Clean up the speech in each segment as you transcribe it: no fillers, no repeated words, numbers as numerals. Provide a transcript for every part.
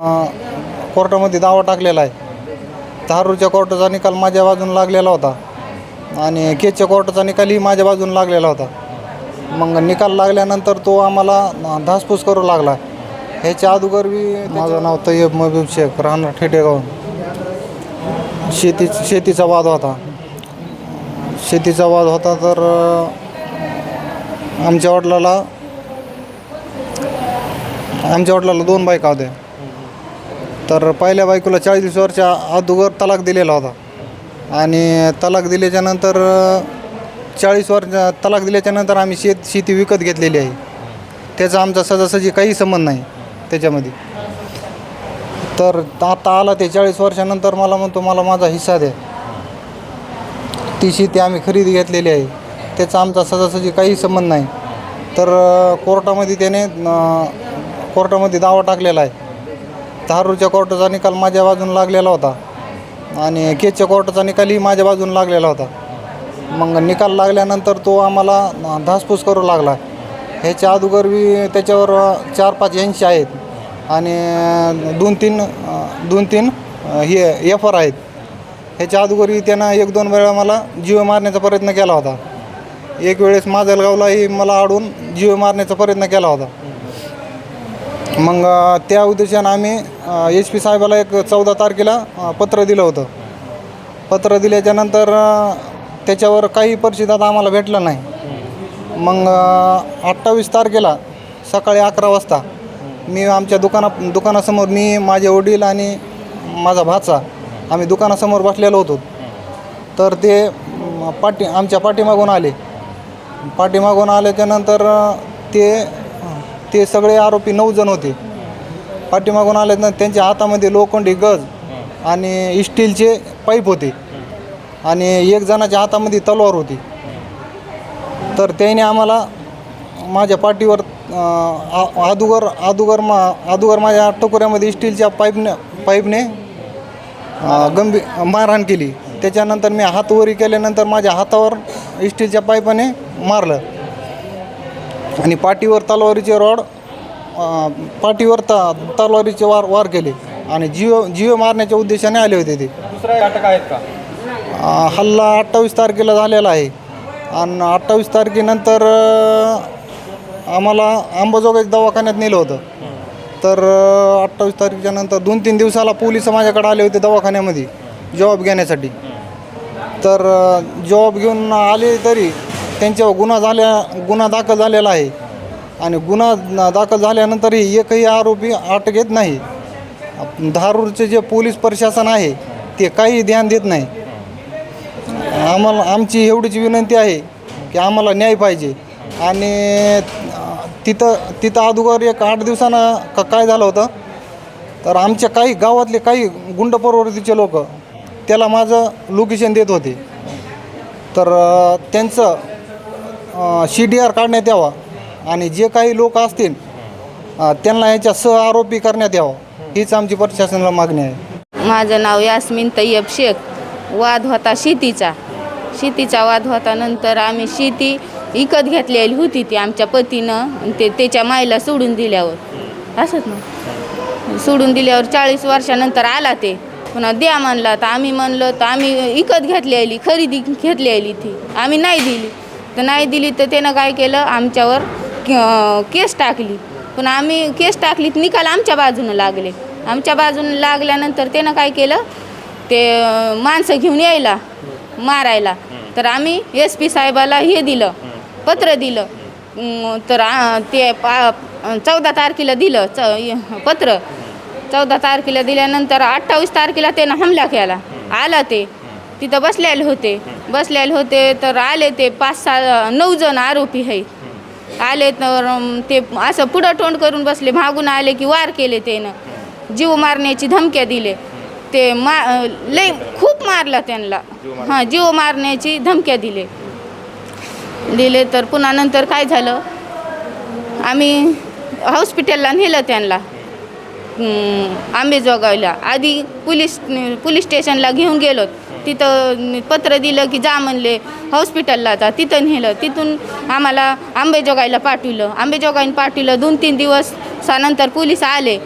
कोर्टामध्ये दावा टाकलेला आहे. धारूरच्या कोर्टाचा निकाल माझ्या बाजून लागलेला होता आणि केजच्या कोर्टाचा निकालही माझ्या बाजून लागलेला होता. मग निकाल लागल्यानंतर तो आम्हाला धासपूस करू लागला. ह्याच्या अगोदर माझं नाव तय्यब महबूब शेख, राहणार ठेटेगाव. शेतीचा वाद होता. तर आमच्या वडिलाला 2 बायका होत्या. तर पहिल्या बायकोला 40 वर्षा अगोदर तलाक दिलेला होता आणि तलाक दिल्याच्यानंतर 40 वर्ष तलाक दिल्याच्यानंतर आम्ही शेती विकत घेतलेली आहे. त्याचा आमचा सहजासहजी काही संबंध नाही त्याच्यामध्ये. तर आता आला ते 40 वर्षानंतर मला म्हणतो मला माझा हिस्सा द्या. ती शेती आम्ही खरेदी घेतलेली आहे, त्याचा आमचा सहजासहजी काही संबंध नाही. तर कोर्टामध्ये दावा टाकलेला आहे. धारूरच्या कोर्टाचा निकाल माझ्या बाजून लागलेला होता आणि केजच्या कोर्टाचा निकालही माझ्या बाजून लागलेला होता. मग निकाल लागल्यानंतर तो आम्हाला धासपूस करू लागला. ह्याच्या अगोदर त्याच्यावर 4-5 यांशी आहेत आणि 2-3 हे FR आहेत. ह्याच्या अगोदर त्यानं 1-2 वेळा मला जीव मारण्याचा प्रयत्न केला होता. एक वेळेस माजलगावलाही मला अडवून जीव मारण्याचा प्रयत्न केला होता. मग त्या उद्देशानं आम्ही SP साहेबाला एक 14 तारखेला पत्र दिलं होतं. पत्र दिल्याच्यानंतर त्याच्यावर काही परिस्थितीत आम्हाला भेटलं नाही. मग 28 तारखेला सकाळी 11 वाजता मी आमच्या दुकानासमोर माझे वडील आणि माझा भाचा आम्ही दुकानासमोर बसलेलो होतो. तर ते आमच्या पाठीमागून आल्याच्यानंतर ते सगळे आरोपी 9 जण होते. पाठीमागून आल्यानंतर त्यांच्या हातामध्ये लोखंडी गज आणि स्टीलचे पाईप होते आणि एक जणाच्या हातामध्ये तलवार होती. तर त्याने आम्हाला माझ्या पाठीवर अगोदर माझ्या टकोऱ्यामध्ये स्टीलच्या पाईपने गंभीर मारहाण केली. त्याच्यानंतर मी हातवरी केल्यानंतर माझ्या हातावर स्टीलच्या पाईपाने मारलं आणि पाठीवर तलवारीचे तलवारीचे वार केले आणि जीव मारण्याच्या उद्देशाने आले होते. ते दुसरा अटक आहेत का? हल्ला 28 तारखेला झालेला आहे आणि 28 तारखेनंतर आम्हाला अंबाजोगाई दवाखान्यात नेलं होतं. तर 28 तारखेच्या नंतर 2-3 दिवसाला पोलिस माझ्याकडे आले होते दवाखान्यामध्ये जॉब घेण्यासाठी. तर जॉब घेऊन आले तरी त्यांच्यावर गुन्हा दाखल झालेला आहे आणि गुन्हा दाखल झाल्यानंतरही एकही आरोपी अटकेत नाही. धारूरचे जे पोलीस प्रशासन आहे ते काही ध्यान देत नाही. आमची एवढीच विनंती आहे की आम्हाला न्याय पाहिजे. आणि तिथं अगोदर एक 8 दिवसानं काय झालं होतं, तर आमच्या काही गावातले काही गुंड प्रवृत्तीचे लोक त्याला माझं लोकेशन देत होते. तर त्यांचं CDR काढण्यात यावा आणि जे काही लोक असतील त्यांना याच्या आरोपी करण्यात यावं, हीच आमची प्रशासनाला मागणी आहे. माझं नाव यास्मिन तय्यब शेख. वाद होता शेतीचा वाद होता. नंतर आम्ही शेती विकत घेतलेली होती ती आमच्या पतीनं त्याच्या माईला सोडून दिल्यावर असंच ना सोडून दिल्यावर 40 वर्षानंतर आला ते पुन्हा द्या म्हणला. तर आम्ही म्हणलं तर आम्ही विकत घेतलेली खरेदी घेतलेली ती आम्ही नाही दिली तर त्यानं काय केलं आमच्यावर केस टाकली. पण आम्ही केस टाकली निकाल आमच्या बाजूनं लागल्यानंतर त्यानं काय केलं ते माणसं घेऊन यायला मारायला. तर आम्ही SP साहेबाला पत्र दिलं. तर ते 14 तारखेला दिलं पत्र. 14 तारखेला दिल्यानंतर 28 तारखेला त्यानं हमला केला. आला ते तिथं बसलेले होते. तर आले ते 5-9 जण आरोपी आहेत. आले तर ते असं पुढं तोंड करून बसले. मागून आले की वार केले. त्यानं जीव मारण्याची धमक्या दिले. ते लय खूप मारला त्यांना. जीव मारण्याची धमक्या दिले. तर पुन्हा नंतर काय झालं, आम्ही हॉस्पिटलला नेलं त्यांना अंबाजोगाईला. आधी पोलीस स्टेशनला घेऊन गेलो. तिथं पत्र दिलं की जा म्हणले हॉस्पिटलला. जा तिथं नेलं. तिथून आम्हाला अंबाजोगाईला पाठवलं. 2-3 दिवसानंतर पोलीस आले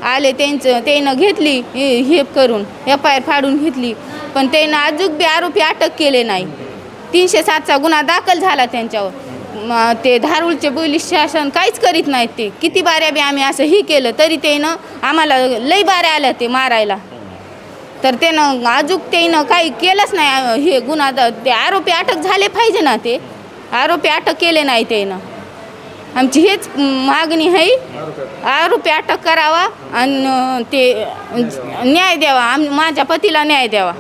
आले त्यानं घेतली हे करून FIR फाडून घेतली, पण त्यानं अजून बी आरोपी अटक केले नाही. 307चा गुन्हा दाखल झाला त्यांच्यावर. ते धारूरचे पोलीस शासन काहीच करीत नाहीत. ते किती बाऱ्या बी आम्ही असं ही केलं तरी त्यानं आम्हाला लई बाऱ्या आल्या ते मारायला. तर त्यानं त्यानं काही केलंच नाही. हे गुन्हा ते आरोपी अटक झाले पाहिजे ना, ते आरोपी अटक केले नाही त्यानं. आमची हेच मागणी आहे, आरोपी अटक करावा आणि ते न्याय द्यावा, माझ्या पतीला न्याय द्यावा.